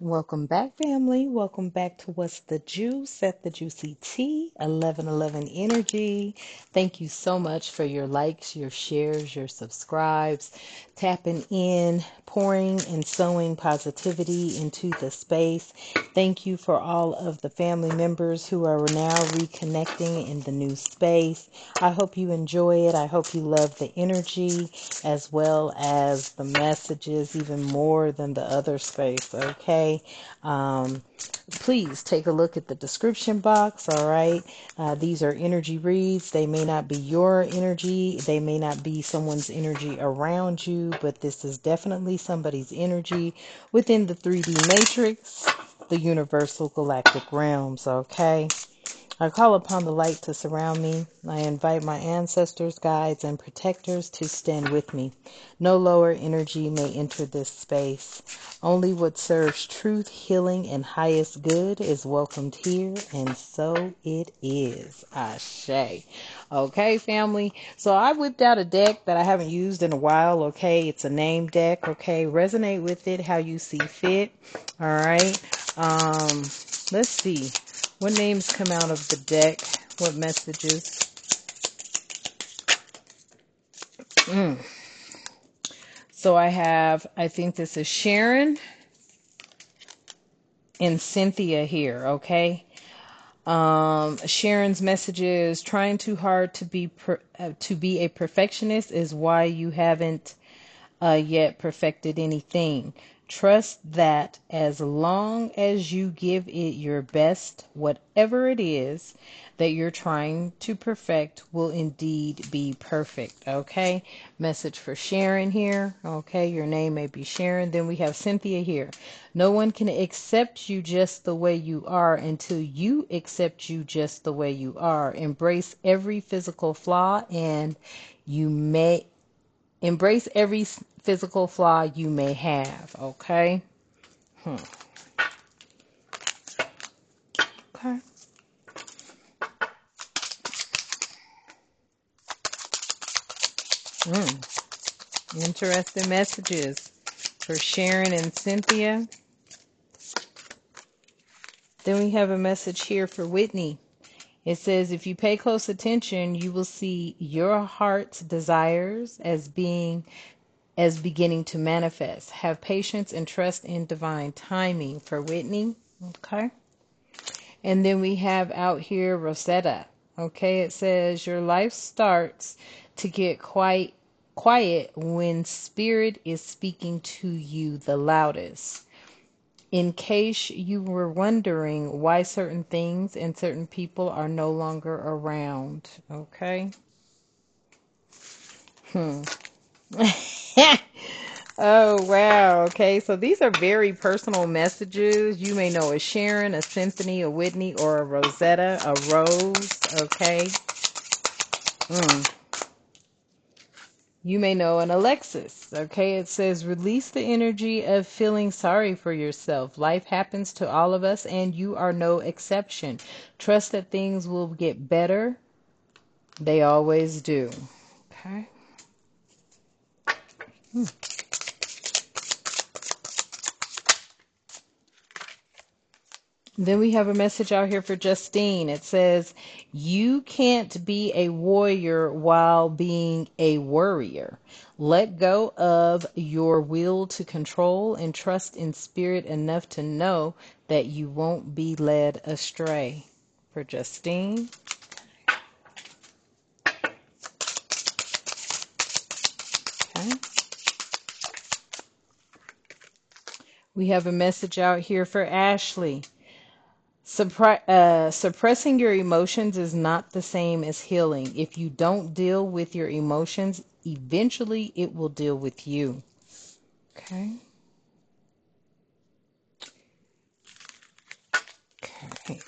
Welcome back, family. Welcome back to What's the Juice at the Juicy Tea, 1111 Energy. Thank you so much for your likes, your shares, your subscribes, tapping in, pouring and sowing positivity into the space. Thank you for all of the family members who are now reconnecting in the new space. I hope you enjoy it. I hope you love the energy as well as the messages, even more than the other space, okay? Um, Please take a look at the description box, all right? These are energy reads. They may not be your energy. They may not be someone's energy around you, but this is definitely somebody's energy within the 3D matrix, the universal galactic realms, okay? I call upon the light to surround me. I invite my ancestors, guides, and protectors to stand with me. No lower energy may enter this space. Only what serves truth, healing, and highest good is welcomed here, and so it is. Ashe. Okay, family. So I whipped out a deck that I haven't used in a while, okay? It's a name deck, okay? Resonate with it how you see fit, all right? Let's see. What names come out of the deck? What messages? Mm. So I think this is Sharon and Cynthia here, okay? Sharon's message is trying too hard to be a perfectionist is why you haven't yet perfected anything. Trust that as long as you give it your best, whatever it is that you're trying to perfect will indeed be perfect. Okay. Message for Sharon here. Okay. Your name may be Sharon. Then we have Cynthia here. No one can accept you just the way you are until you accept you just the way you are. Embrace every physical flaw and you may embrace every physical flaw you may have, okay? Hmm. Okay. Interesting messages for Sharon and Cynthia. Then we have a message here for Whitney. It says, if you pay close attention, you will see your heart's desires as beginning to manifest. Have patience and trust in divine timing for Whitney. Okay. And then we have out here Rosetta. Okay, it says your life starts to get quite quiet when spirit is speaking to you the loudest. In case you were wondering why certain things and certain people are no longer around. Okay. Hmm. Oh, wow. Okay, so these are very personal messages. You may know a Sharon, a Symphony, a Whitney, or a Rosetta, a Rose. Okay. Mm. You may know an Alexis. Okay, it says release the energy of feeling sorry for yourself. Life happens to all of us, and you are no exception. Trust that things will get better. They always do. Okay. Hmm. Then we have a message out here for Justine. It says, you can't be a warrior while being a worrier. Let go of your will to control and trust in spirit enough to know that you won't be led astray. For Justine. Okay. We have a message out here for Ashley. Suppressing your emotions is not the same as healing. If you don't deal with your emotions, eventually it will deal with you. Okay. Okay.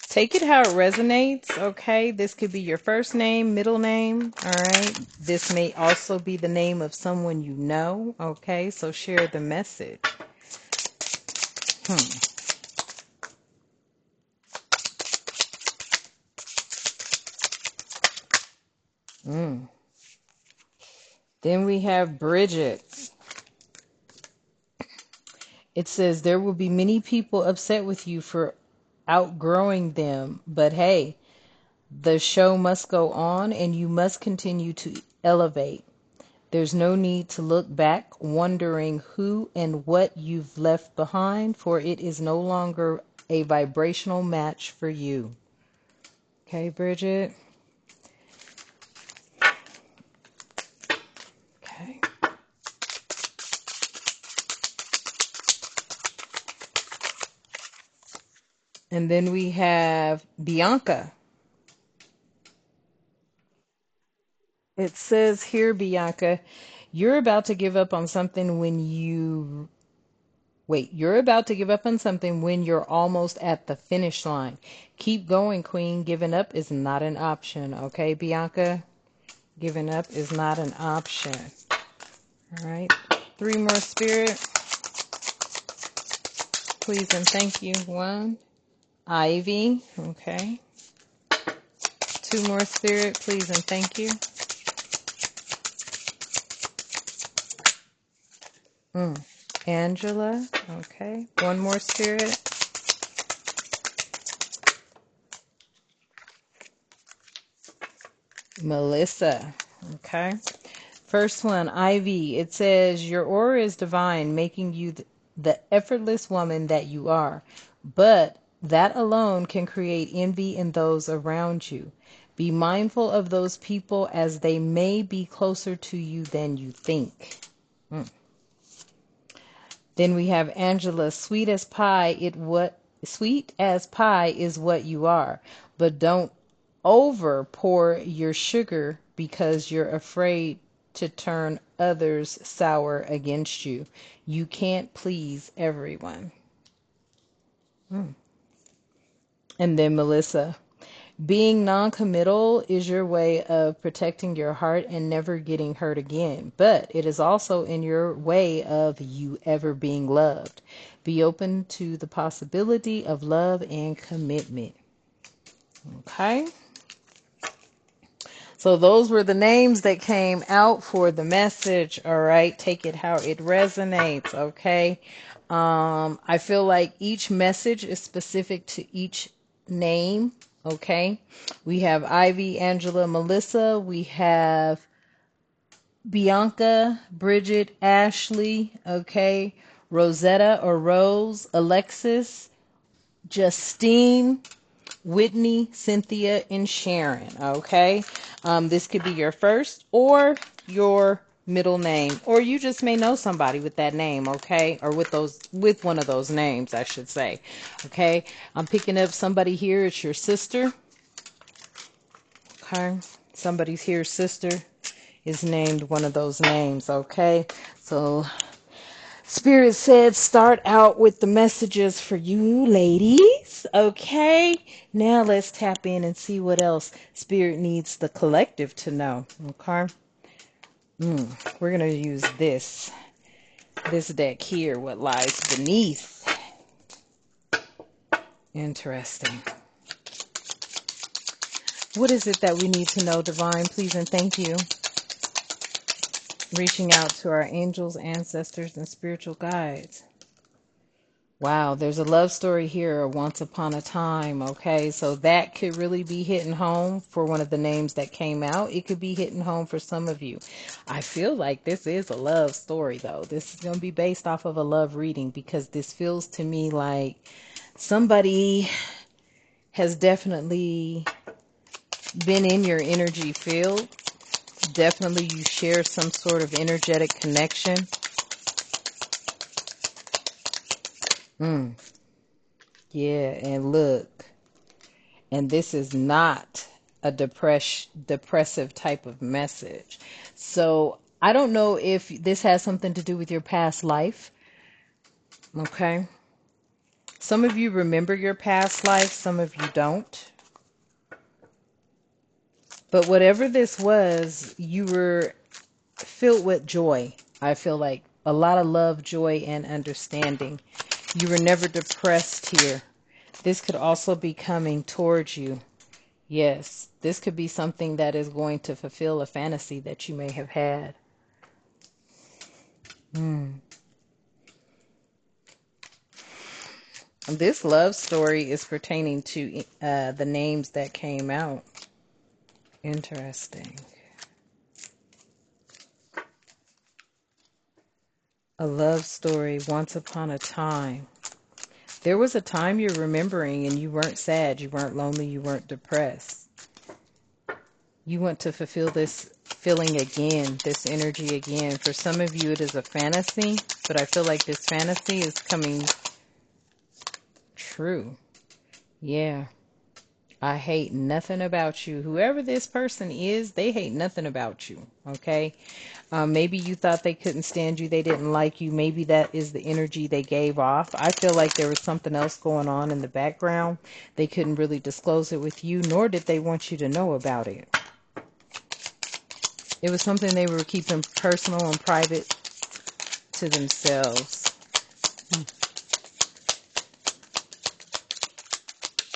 Take it how it resonates. Okay. This could be your first name, middle name. All right. This may also be the name of someone you know. Okay. So share the message. Hmm. Mm. Then we have Bridget. It says there will be many people upset with you for outgrowing them, but hey, the show must go on and you must continue to elevate. There's no need to look back wondering who and what you've left behind, for it is no longer a vibrational match for you. Okay, Bridget? Okay. And then we have Bianca. It says here, Bianca, you're about to give up on something when you wait, you're about to give up on something when you're almost at the finish line. Keep going, Queen. Giving up is not an option. Okay, Bianca? Giving up is not an option. All right. 3 more, Spirit. Please and thank you. 1. Ivy. Okay. 2 more, Spirit. Please and thank you. Angela. Okay. 1 more, Spirit. Melissa. Okay. First one, Ivy. It says, your aura is divine, making you the effortless woman that you are. But that alone can create envy in those around you. Be mindful of those people as they may be closer to you than you think. Then we have Angela, sweet as pie is what you are, but don't over pour your sugar because you're afraid to turn others sour against you. You can't please everyone. And then Melissa, being non-committal is your way of protecting your heart and never getting hurt again, but it is also in your way of you ever being loved. Be open to the possibility of love and commitment. Okay? So those were the names that came out for the message. All right. Take it how it resonates. Okay. I feel like each message is specific to each name. Okay. We have Ivy, Angela, Melissa. We have Bianca, Bridget, Ashley. Okay. Rosetta or Rose, Alexis, Justine, Whitney, Cynthia, and Sharon. Okay. This could be your first or your middle name, or you just may know somebody with that name. Okay. Or with one of those names, I should say. Okay. I'm picking up somebody here. It's your sister. Okay. Somebody's here. Sister is named one of those names. Okay. So Spirit said start out with the messages for you ladies. Okay. Now let's tap in and see what else Spirit needs the collective to know. Okay. We're going to use this deck here, what lies beneath. Interesting. What is it that we need to know, Divine? Please and thank you. Reaching out to our angels, ancestors, and spiritual guides. Wow, there's a love story here, once upon a time, okay? So that could really be hitting home for one of the names that came out. It could be hitting home for some of you. I feel like this is a love story, though. This is going to be based off of a love reading because this feels to me like somebody has definitely been in your energy field. Definitely you share some sort of energetic connection. Yeah, and look, and this is not a depressive type of message. So I don't know if this has something to do with your past life. Okay. Some of you remember your past life, some of you don't. But whatever this was, you were filled with joy. I feel like a lot of love, joy, and understanding. You were never depressed here. This could also be coming towards you. Yes, this could be something that is going to fulfill a fantasy that you may have had. This love story is pertaining to the names that came out. Interesting. A love story, once upon a time. There was a time you're remembering and you weren't sad, you weren't lonely, you weren't depressed. You want to fulfill this feeling again, this energy again. For some of you, it is a fantasy, but I feel like this fantasy is coming true. Yeah. I hate nothing about you. Whoever this person is, they hate nothing about you. Okay? Maybe you thought they couldn't stand you. They didn't like you. Maybe that is the energy they gave off. I feel like there was something else going on in the background. They couldn't really disclose it with you, nor did they want you to know about it. It was something they were keeping personal and private to themselves.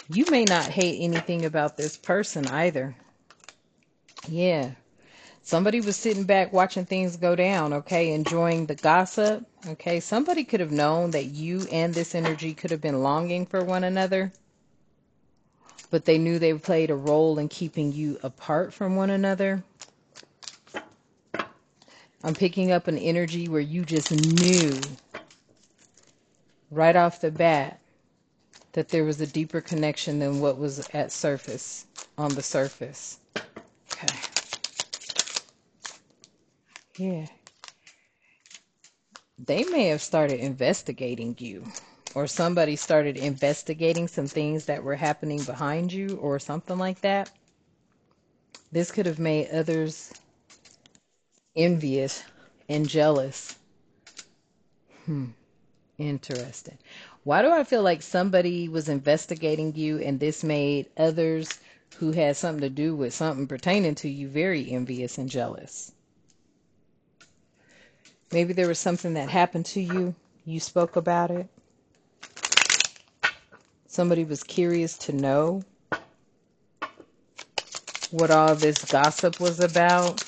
You may not hate anything about this person either. Yeah. Somebody was sitting back watching things go down, okay, enjoying the gossip, okay. Somebody could have known that you and this energy could have been longing for one another, but they knew they played a role in keeping you apart from one another. I'm picking up an energy where you just knew right off the bat that there was a deeper connection than what was on the surface. Okay. Yeah. They may have started investigating you, or somebody started investigating some things that were happening behind you or something like that. This could have made others envious and jealous. Interesting. Why do I feel like somebody was investigating you and this made others who had something to do with something pertaining to you very envious and jealous? Maybe there was something that happened to you. You spoke about it. Somebody was curious to know what all this gossip was about.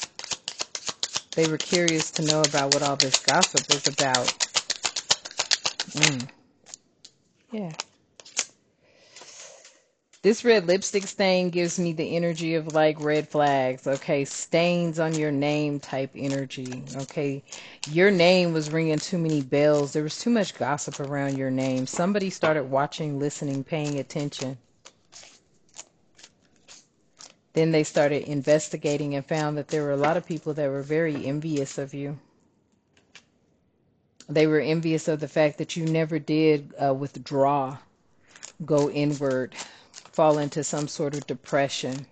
They were curious to know about what all this gossip was about. Yeah. This red lipstick stain gives me the energy of like red flags, okay? Stains on your name type energy, okay? Your name was ringing too many bells. There was too much gossip around your name. Somebody started watching, listening, paying attention. Then they started investigating and found that there were a lot of people that were very envious of you. They were envious of the fact that you never did withdraw, go inward, fall into some sort of depression.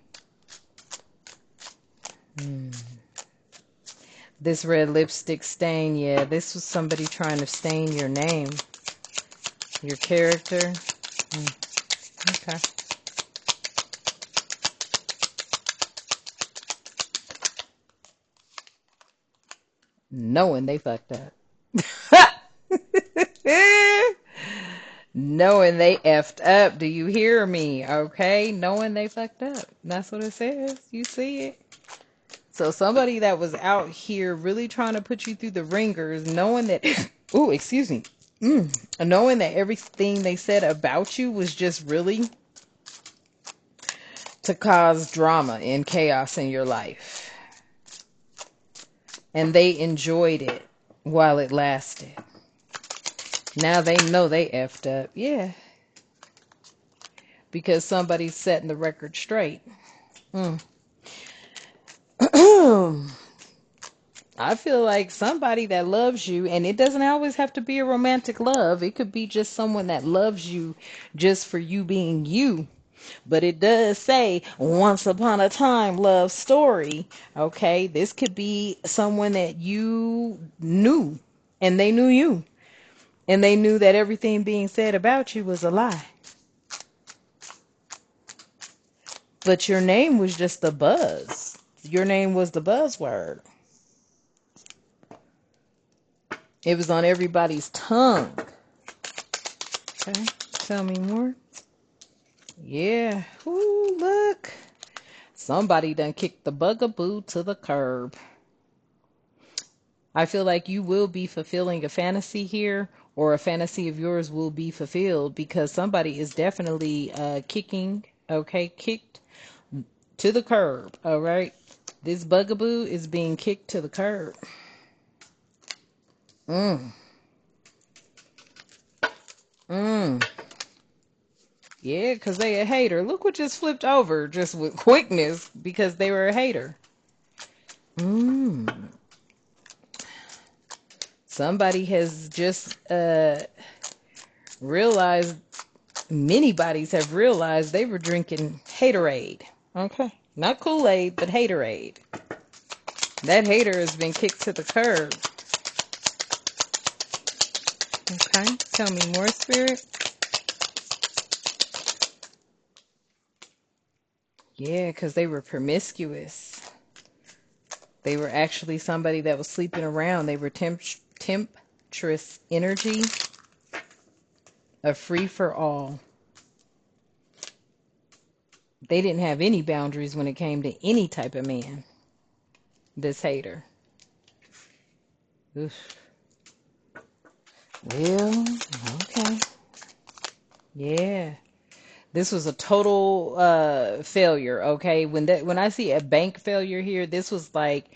This red lipstick stain, yeah, this was somebody trying to stain your name, your character. Okay. Knowing they fucked up. Knowing they effed up. Do you hear me? Okay? Knowing they fucked up. That's what it says. You see it? So somebody that was out here really trying to put you through the ringers, knowing that, ooh, excuse me, knowing that everything they said about you was just really to cause drama and chaos in your life. And they enjoyed it while it lasted. Now they know they effed up. Yeah. Because somebody's setting the record straight. I feel like somebody that loves you, and it doesn't always have to be a romantic love. It could be just someone that loves you just for you being you. But it does say once upon a time love story. Okay, this could be someone that you knew and they knew you. And they knew that everything being said about you was a lie. But your name was just a buzz. Your name was the buzzword. It was on everybody's tongue. Okay, tell me more. Yeah. Ooh, look. Somebody done kicked the bugaboo to the curb. I feel like you will be fulfilling a fantasy here, or a fantasy of yours will be fulfilled because somebody is definitely kicking, okay, kicked to the curb, all right? This bugaboo is being kicked to the curb. Mm, mm. Yeah, because they a hater. Look what just flipped over just with quickness because they were a hater. Mm. Somebody has just realized, many bodies have realized they were drinking haterade. Okay. Not Kool-Aid, but haterade. That hater has been kicked to the curb. Okay. Tell me more, Spirit. Yeah, because they were promiscuous. They were actually somebody that was sleeping around. They were temptress energy, a free for all. They didn't have any boundaries when it came to any type of man. This hater. Oof. Well, okay. Yeah. This was a total failure, okay? When I see a bank failure here, this was like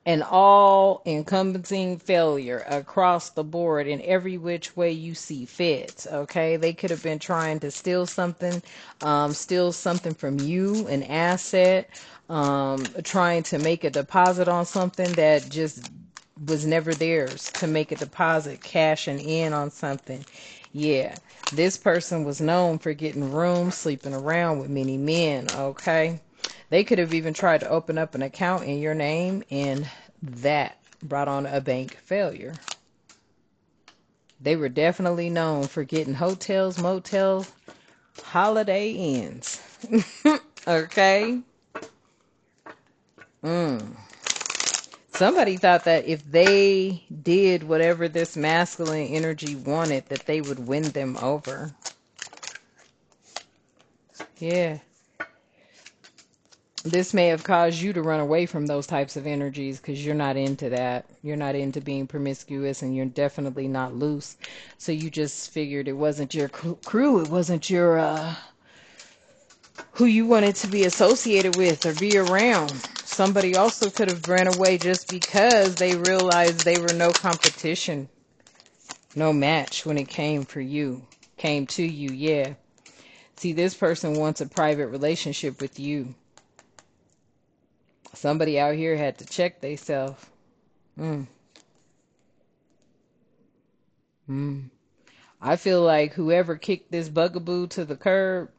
an all encompassing failure across the board in every which way you see fit. Okay, they could have been trying to steal something from you, an asset, trying to make a deposit on something that just was never theirs to make a deposit, cashing in on something. Yeah, this person was known for getting rooms, sleeping around with many men. Okay. They could have even tried to open up an account in your name, and that brought on a bank failure. They were definitely known for getting hotels, motels, holiday inns. Okay? Mm. Somebody thought that if they did whatever this masculine energy wanted, that they would win them over. Yeah. This may have caused you to run away from those types of energies because you're not into that. You're not into being promiscuous, and you're definitely not loose. So you just figured it wasn't your crew. It wasn't your who you wanted to be associated with or be around. Somebody also could have ran away just because they realized they were no competition, no match when it came to you. Yeah. See, this person wants a private relationship with you. Somebody out here had to check theyself. Mm, mm. I feel like whoever kicked this bugaboo to the curb,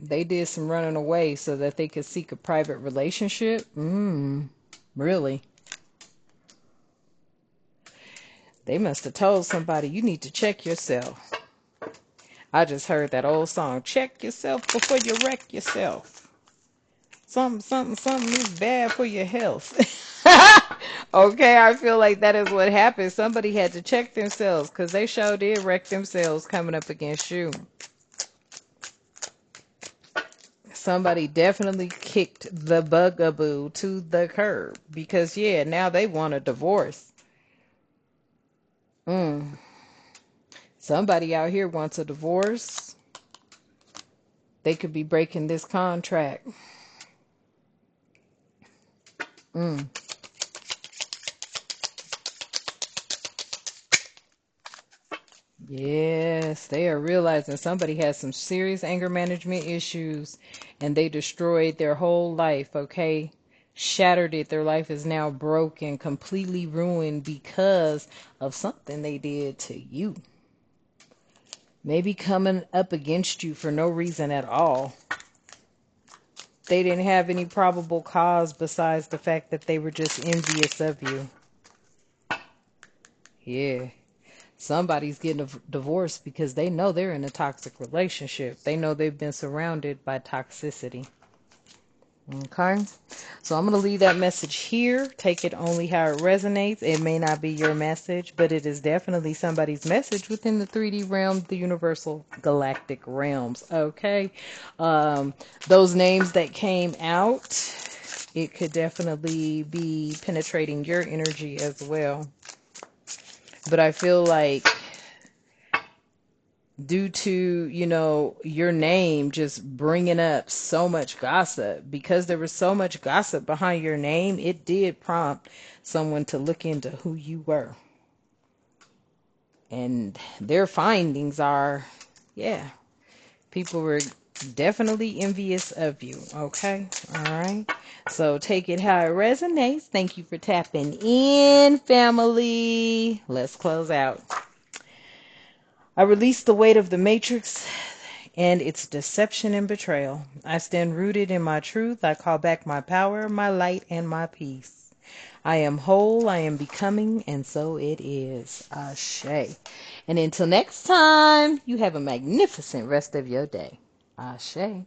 they did some running away so that they could seek a private relationship. Really? They must have told somebody, you need to check yourself. I just heard that old song, check yourself before you wreck yourself. Something is bad for your health. Okay, I feel like that is what happened. Somebody had to check themselves because they sure did wreck themselves coming up against you. Somebody definitely kicked the bugaboo to the curb because, yeah, now they want a divorce. Mm. Somebody out here wants a divorce. They could be breaking this contract. Mm. Yes, they are realizing somebody has some serious anger management issues and they destroyed their whole life, okay? Shattered it. Their life is now broken, completely ruined because of something they did to you. Maybe coming up against you for no reason at all. They didn't have any probable cause besides the fact that they were just envious of you. Yeah. Somebody's getting a divorce because they know they're in a toxic relationship. They know they've been surrounded by toxicity. Okay? So I'm going to leave that message here. Take it only how it resonates. It may not be your message, but it is definitely somebody's message within the 3D realm, the universal galactic realms. Okay? Those names that came out it could definitely be penetrating your energy as well. But I feel like due to, your name just bringing up so much gossip, because there was so much gossip behind your name, it did prompt someone to look into who you were. And their findings are, yeah, people were definitely envious of you. Okay. All right. So take it how it resonates. Thank you for tapping in, family. Let's close out. I release the weight of the matrix and its deception and betrayal. I stand rooted in my truth. I call back my power, my light, and my peace. I am whole, I am becoming, and so it is. Ashe. And until next time, you have a magnificent rest of your day. Ashe.